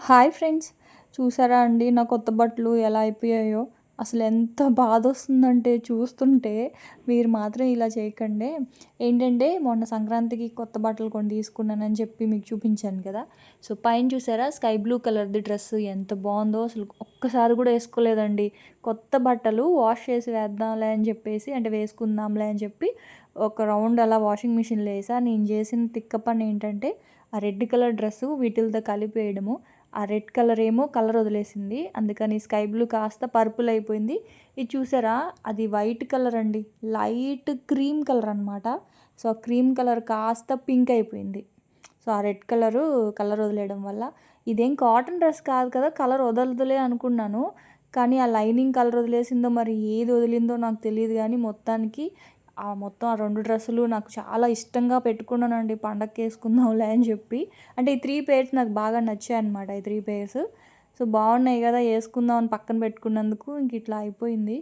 Hi friends, చూసారా అండి నా కొత్త బట్టలు ఎలా అయిపోయాయో? అసలు ఎంత బాధొస్తుందంటే చూస్తుంటే. మీరు మాత్రం ఇలా చేయకండే. ఏంటంటే మొన్న సంక్రాంతికి కొత్త బట్టలు కొని తీసుకున్నానని చెప్పి మీకు చూపించాను కదా! సో, పైన చూసారా స్కై బ్లూ కలర్‌ది డ్రెస్ ఎంత బావుందో, అసలు ఒక్కసారి కూడా ఏసుకోలేదండి. కొత్త బట్టలు వాష్ చేసి వేద్దాంలే అని చెప్పేసి, అంటే వేసుకుందాంలే అని చెప్పి ఒక రౌండ్ అలా వాషింగ్ మిషన్‌లో ఏసా. నేను చేసిన తిక్క పని ఏంటంటే, ఆ రెడ్ కలర్ డ్రెస్సు వీటిలతో కలిపేయడము. ఆ రెడ్ కలర్ ఏమో కలర్ వదిలేసింది. అందుకని స్కై బ్లూ కాస్త పర్పుల్ అయిపోయింది. ఇది చూసారా? అది వైట్ కలర్ అండి. లైట్ క్రీమ్ కలర్ అనమాట. సో, ఆ క్రీమ్ కలర్ కాస్త పింక్ అయిపోయింది. సో, ఆ రెడ్ కలర్ వదిలేయడం వల్ల ఇదేం కాటన్ డ్రెస్ కాదు కదా! కలర్ వదలదులే అనుకున్నాను. కానీ ఆ లైనింగ్ కలర్ వదిలేసిందో మరి ఏది వదిలిందో నాకు తెలీదు గానీ మొత్తానికి మొత్తం ఆ 2 డ్రెస్సులు నాకు చాలా ఇష్టంగా పెట్టుకున్నానండి పండగకేసుకుందాంలే అని చెప్పి. అంటే ఈ 3 పెయిర్స్ నాకు బాగా నచ్చాయన్నమాట. ఈ 3 పెయిర్స్. సో, బాగున్నాయి గదా! యేసుకుందాం అని పక్కన పెట్టుకున్నందుకు ఇంక ఇట్లా అయిపోయింది.